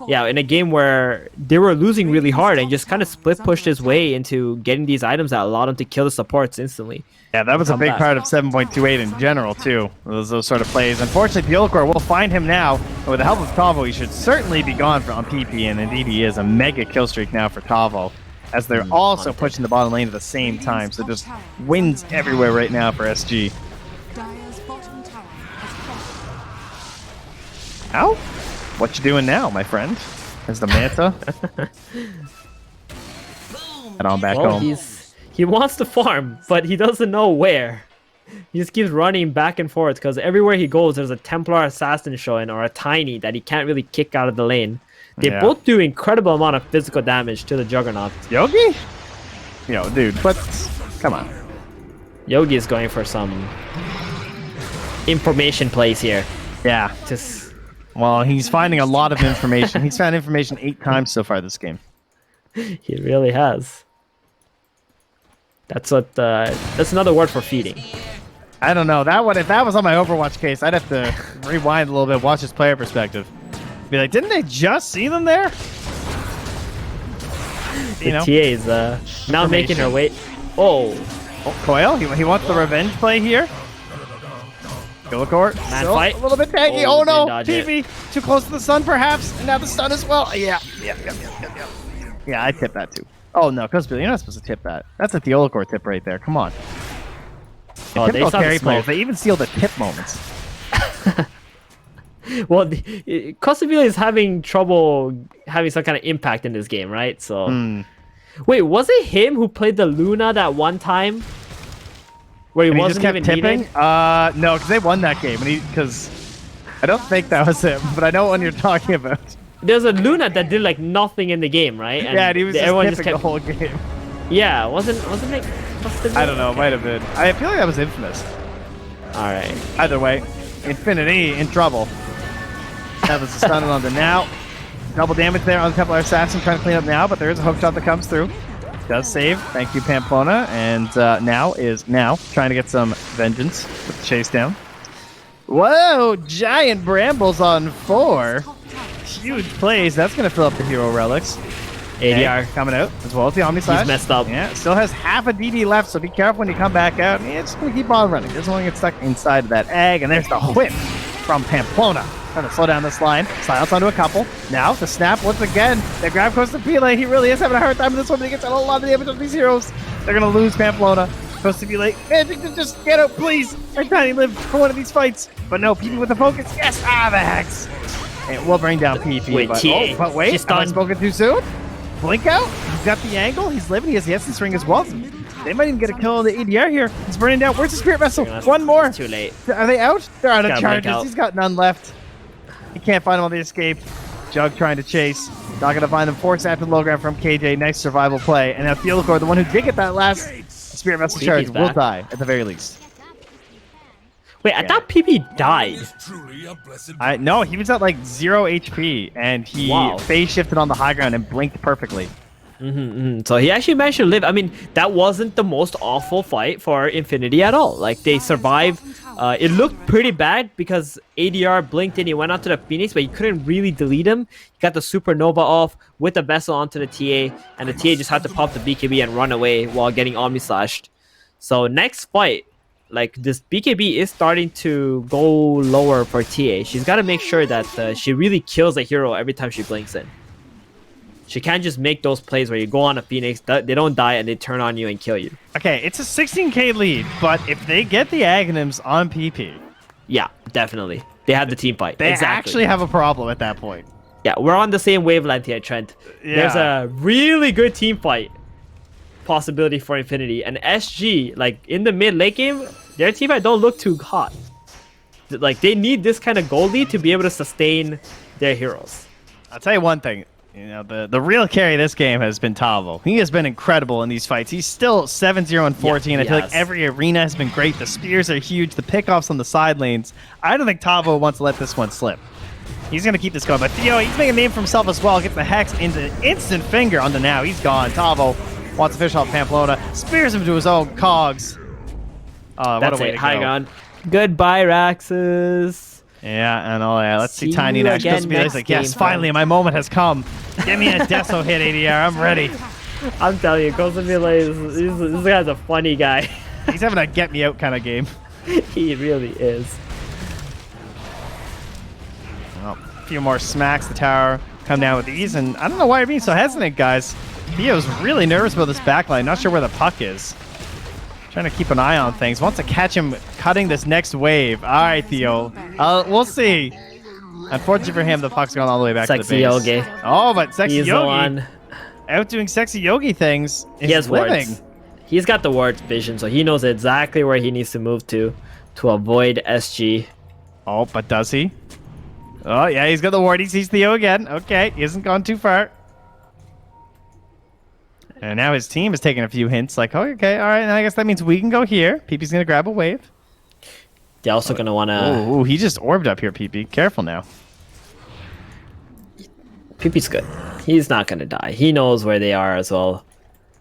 Yeah, in a game where they were losing really hard and just kind of split pushed his way into getting these items that allowed him to kill the supports instantly. Yeah, that was a big part of 7.28 in general, too. Those sort of plays. Unfortunately, Piolcor will find him now. And with the help of Tavo, he should certainly be gone on PP, and indeed he is. A mega kill streak now for Tavo, as they're also pushing the bottom lane at the same time. So just wins everywhere right now for SG. Ow? What you doing now, my friend? As the Manta. Head on back home. He wants to farm, but he doesn't know where. He just keeps running back and forth because everywhere he goes, there's a Templar Assassin showing or a Tiny that he can't really kick out of the lane. They both do incredible amount of physical damage to the Juggernaut. Yogi? Yo, dude, but come on. Yogi is going for some information plays here. Yeah. Well, he's finding a lot of information. He's found information 8 times so far this game. He really has. That's what. That's another word for feeding. I don't know that one. If that was on my Overwatch case, I'd have to rewind a little bit, watch his player perspective. Be like, didn't they just see them there? The TA is now making her way. Oh, Coil. He wants the revenge play here. Piolcor still fight. a little bit taggy. Oh, Oh no, didn't dodge TV too close to the sun, perhaps, and now the sun as well. Yeah. Yeah, I tip that too. Oh no, Cosby, you're not supposed to tip that. That's a Piolcor tip right there. Come on. Oh, they typical saw the carry smoke. players. They even steal the tip moments. Well, Kosovo is having trouble having some kind of impact in this game, right? So, wait, was it him who played the Luna that one time? Where he wasn't even tipping? No, because they won that game. Because I don't think that was him, but I know what one you're talking about. There's a Luna that did like nothing in the game, right? And yeah, and he was everyone just tipping the whole game. Yeah, wasn't it? I don't know. It might have been. I feel like that was Infamous. All right. Either way, Infinity in trouble. That was the stun on the now. Double damage there on the Templar Assassin, trying to clean up now, but there is a hook shot that comes through. Does save. Thank you, Pamplona. And now trying to get some vengeance with the chase down. Whoa! Giant brambles on 4. Huge plays. That's going to fill up the hero relics. ADR coming out as well as the Omni Slash. He's messed up. Yeah, still has half a DD left, so be careful when you come back out. Yeah, just going to keep on running. Doesn't want to get stuck inside of that egg. And there's the whip from Pamplona. Trying to slow down this line. Silence onto a couple. Now, the snap once again. The grab goes to Pele. He really is having a hard time with this one, but he gets a lot of damage on these heroes. They're going to lose Pamplona. Supposed to be late. Magic to just get out, please. I tiny live for one of these fights. But no, PP with the focus. Yes! Ah, the hex. And we'll bring down PP. Wait, but wait, have I spoken too soon? Blink out. He's got the angle. He's living. He has the essence ring as well. They might even get a kill on the ADR here. He's burning down. Where's the Spirit Vessel? One more. Too late. Are they out? They're out of Gotta charges. He's got none left. He can't find him on the escape. Jug trying to chase. Not going to find him. Force after the low grab from KJ. Nice survival play. And now Piolcor, the one who did get that last Spirit Vessel charge, will die at the very least. Wait, I thought PP died. No, he was at like 0 HP, and he phase shifted on the high ground and blinked perfectly. So he actually managed to live. I mean, that wasn't the most awful fight for Infinity at all. Like, they survived. It looked pretty bad because ADR blinked and he went onto the Phoenix, but he couldn't really delete him. He got the Supernova off with the Vessel onto the TA, and the TA just had to pop the BKB and run away while getting Omni Slashed. So next fight, like, this BKB is starting to go lower for TA. She's got to make sure that she really kills a hero every time she blinks in. She can't just make those plays where you go on a Phoenix, they don't die, and they turn on you and kill you. Okay, it's a 16k lead, but if they get the Aghanims on PP... Yeah, definitely. They have the team fight. They exactly. actually have a problem at that point. Yeah, we're on the same wavelength here, Trent. Yeah. There's a really good team fight possibility for Infinity. And SG, like, in the mid-late game, their team fight don't look too hot. Like, they need this kind of goal lead to be able to sustain their heroes. I'll tell you one thing. You know, the real carry of this game has been Tavo. He has been incredible in these fights. He's still 7-0 and 14. I feel like every arena has been great. The spears are huge. The pickoffs on the side lanes. I don't think Tavo wants to let this one slip. He's going to keep this going. But Theo, he's making a name for himself as well. Gets the Hex into instant finger on the now. He's gone. Tavo wants to fish off Pamplona. Spears him to his own cogs. What That's a way it. to High go. gone. Goodbye, Raxus. Yeah, and let's see Tiny you next. again He's next like, yes, game, finally, my moment has come. Give me a Deso hit, ADR. I'm ready. I'm telling you, Ghost this guy's a funny guy. He's having a get me out kind of game. He really is. Well, a few more smacks. The tower come down with ease, and I don't know why you're being so hesitant, guys. Theo's really nervous about this backline. Not sure where the puck is. Trying to keep an eye on things. Wants to catch him cutting this next wave. All right, Theo. We'll see. Unfortunately for him, the puck's gone all the way back to the base. Sexy Yogi. Oh, but Sexy He's Yogi on. out doing Sexy Yogi things. He has living. wards. He's got the ward vision, so he knows exactly where he needs to move to avoid SG. Oh, but does he? Oh, yeah, he's got the ward. He sees Theo again. Okay, he hasn't gone too far. And now his team is taking a few hints, like, oh, okay, all right, and I guess that means we can go here. PP going to grab a wave. They're also going to want to... Ooh, he just orbed up here, PP. Careful now. PP's good. He's not going to die. He knows where they are as well.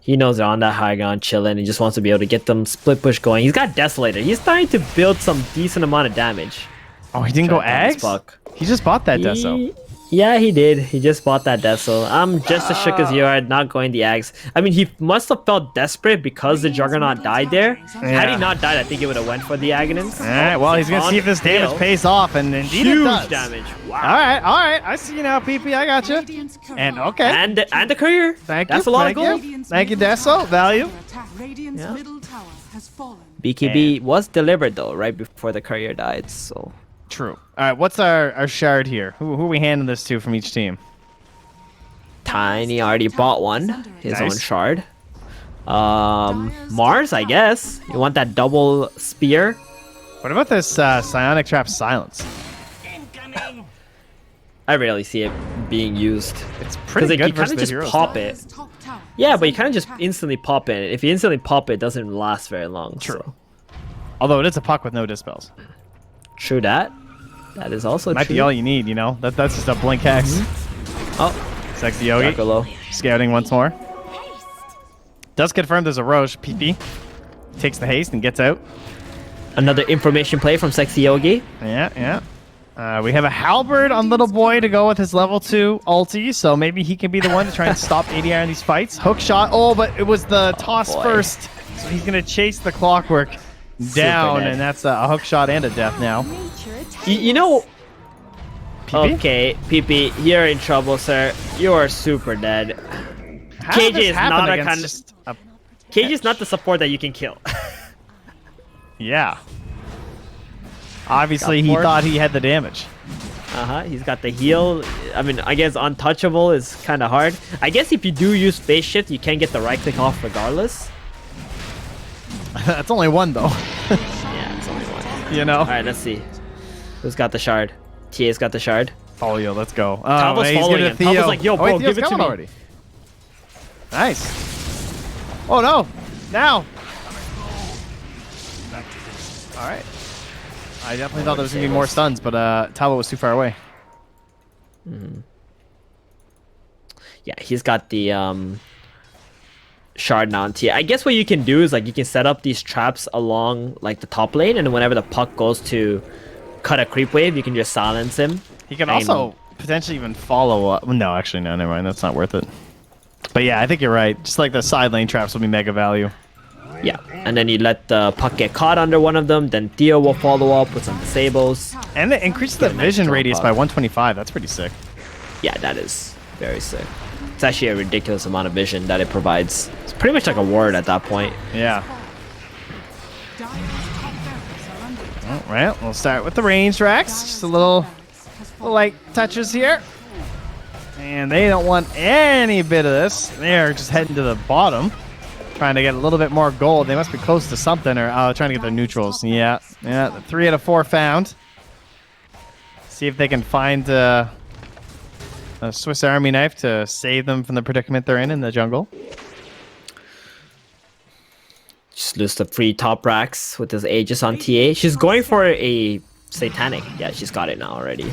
He knows they're on that high ground, chilling. He just wants to be able to get them split push going. He's got Desolator. He's starting to build some decent amount of damage. Oh, he didn't go Ags? He just bought that Deso. Yeah, he did. He just bought that Deso. I'm just as shook as you are, not going the Ags. I mean, he must have felt desperate because the Juggernaut died there. Had he not died, I think he would have went for the Aghanims. All right, well, he's going to see if this damage pays off, and indeed it does. Huge damage. Wow. All right. I see you now, PP. I got you. And okay. And the courier. Thank you. That's a lot of gold. Thank you, Deso. Value. Yeah. BKB was delivered, though, right before the courier died, so... True. All right, what's our shard here? Who are we handing this to from each team? Tiny already bought one, his own shard. Mars, I guess. You want that double spear? What about this Psionic Trap Silence? I rarely see it being used. It's pretty good you kind of just pop it. Yeah, but you kind of just instantly pop it. If you instantly pop it, it doesn't last very long. True. So. Although it is a puck with no dispels. True that. That is also Might true. be all you need, you know? That's just a blink hex. Oh. Sexy Yogi. Scouting once more. Does confirm there's a Roche. PP takes the haste and gets out. Another information play from Sexy Yogi. Yeah. We have a Halberd on Little Boy to go with his level 2 ulti, so maybe he can be the one to try and stop ADR in these fights. Hook shot. Oh, but it was the toss first. So he's going to chase the Clockwork down, and that's a hook shot and a death now. You know... PP? Okay, PP, you're in trouble, sir. You are super dead. KJ is not a kind of... KJ is not the support that you can kill. Yeah. Obviously, he thought he had the damage. He's got the heal. I mean, I guess untouchable is kind of hard. I guess if you do use Space Shift, you can get the right click off regardless. That's only one, though. Yeah, it's only one. You know? Alright, let's see. Who's got the shard? TA's got the shard. Oh, yo, let's go. Tavo's following him. Tavo's like, yo, bro, give it to me. Already. Nice. Oh, no. Now. All right. I definitely thought there was going to be more stuns, but Tavo was too far away. Yeah, he's got the shard now on TA. I guess what you can do is like you can set up these traps along like the top lane, and whenever the puck goes to cut a creep wave, you can just silence him. He can also potentially even follow up. No, actually, no, never mind. That's not worth it. But yeah, I think you're right. Just like the side lane traps will be mega value. Yeah, and then you let the puck get caught under one of them, then Theo will follow up with some disables. And it increases the vision radius by 125. That's pretty sick. Yeah, that is very sick. It's actually a ridiculous amount of vision that it provides. It's pretty much like a ward at that point. Yeah. All right, we'll start with the range racks. Just a little light touches here. And they don't want any bit of this. They're just heading to the bottom, trying to get a little bit more gold. They must be close to something, or trying to get their neutrals. Yeah, 3 out of 4 found. See if they can find a Swiss Army knife to save them from the predicament they're in the jungle. Just lose the free top racks with his Aegis on TA. She's going for a Satanic. Yeah, she's got it now already.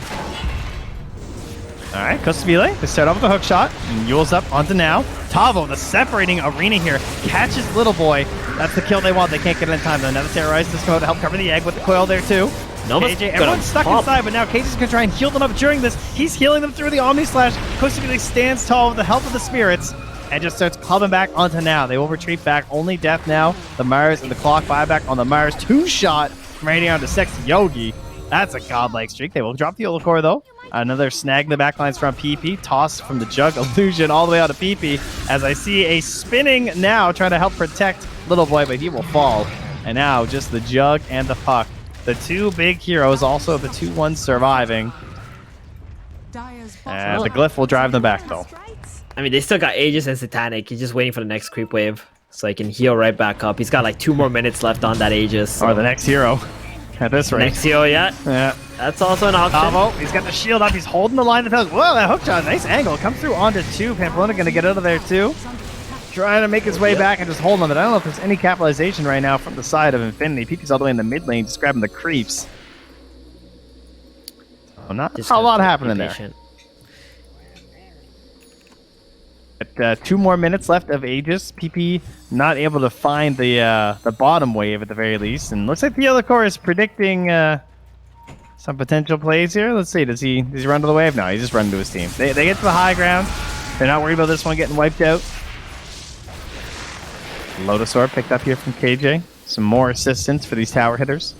All right, Costabile, they start off with a hook shot. And Yule's up onto now. Tavo, the separating arena here, catches Little Boy. That's the kill they want. They can't get it in time, though. Now the Terrorize is going to help cover the egg with the coil there, too. KJ, everyone's stuck inside, but now KJ's going to try and heal them up during this. He's healing them through the Omni Slash. Costabile stands tall with the help of the spirits and just starts clubbing back onto now. They will retreat back. Only death now. The Mars and the clock buyback on the Mars. 2-shot from right down to Sexy Yogi. That's a godlike streak. They will drop the Olocore, though. Another snag in the backlines from PP. Toss from the Jug Illusion all the way out to PP. As I see a spinning now trying to help protect Little Boy, but he will fall. And now just the Jug and the Puck. The two big heroes, also the 2-1 surviving. And the Glyph will drive them back, though. I mean, they still got Aegis and Satanic. He's just waiting for the next creep wave so he can heal right back up. He's got like 2 more minutes left on that Aegis. So. Or the next hero. At this rate. Next hero, yeah. That's also an option. Tavo, he's got the shield up. He's holding the line of the Whoa, that hook shot. Nice angle. Comes through onto 2. Pamplona going to get out of there, too. Trying to make his way back and just hold on. But I don't know if there's any capitalization right now from the side of Infinity. PP's all the way in the mid lane, just grabbing the creeps. Oh, not a lot happening there. But, 2 more minutes left of Aegis. PP not able to find the bottom wave at the very least. And looks like the other core is predicting some potential plays here. Let's see. Does he run to the wave? No, he's just running to his team. They get to the high ground. They're not worried about this one getting wiped out. Lotus Orb picked up here from KJ. Some more assistance for these tower hitters.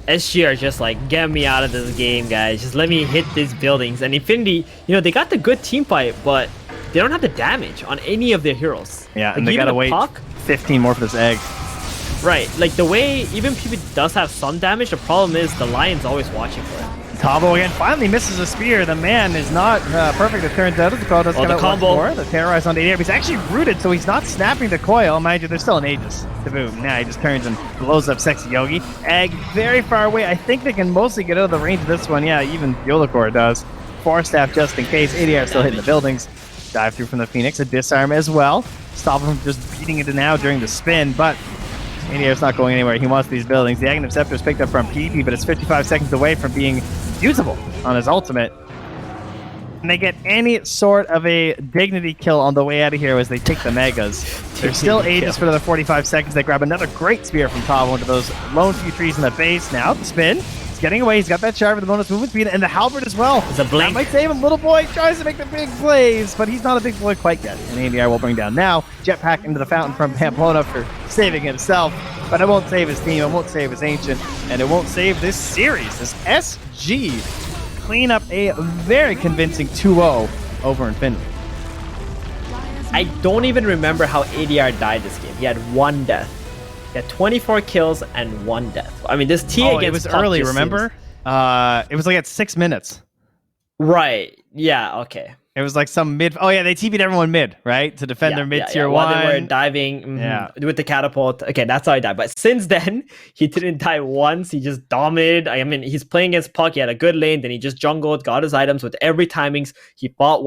SG are just like, get me out of this game, guys. Just let me hit these buildings. And Infinity, you know, they got the good team fight, but they don't have the damage on any of their heroes. Yeah, like, and they gotta wait 15 more for this egg. Right, like the way even PP does have some damage, the problem is the Lion's always watching for it. Tavo again finally misses a spear. The man is not perfect, it turns out. The coil does get out once more. The Terrorize on the ADR. He's actually rooted, so he's not snapping the coil. Mind you, there's still an Aegis to boom. Now he just turns and blows up Sexy Yogi. Egg very far away. I think they can mostly get out of the range of this one. Yeah, even Yolakor does. 4 staff just in case. ADR still hitting the buildings. Dive through from the Phoenix. A disarm as well. Stop him from just beating into now during the spin, but ADR's not going anywhere. He wants these buildings. The Aghanim Scepter is picked up from PP, but it's 55 seconds away from being usable on his ultimate. And they get any sort of a dignity kill on the way out of here as they take the Megas. There's still Aegis for another 45 seconds. They grab another great spear from Tavo into those lone few trees in the base. Now the spin. He's getting away. He's got that shard with the bonus movement speed and the halberd as well. It's a blink. That might save him. Little Boy tries to make the big plays, but he's not a big boy quite yet. And ADR will bring down now. Jetpack into the fountain from Pamplona for saving himself. But it won't save his team. It won't save his Ancient. And it won't save this series. This SG clean up a very convincing 2-0 over Infinity. I don't even remember how ADR died this game. He had 1 death. He had 24 kills and 1 death. I mean, this TA against it was Puck early, remember? It was like at 6 minutes. Right. Yeah, okay. It was like some mid... Oh, yeah, they TP'd everyone mid, right? To defend their mid-tier one. While they were diving with the catapult. Okay, that's how he died. But since then, he didn't die once. He just dominated. I mean, he's playing against Puck. He had a good lane. Then he just jungled, got his items with every timings. He fought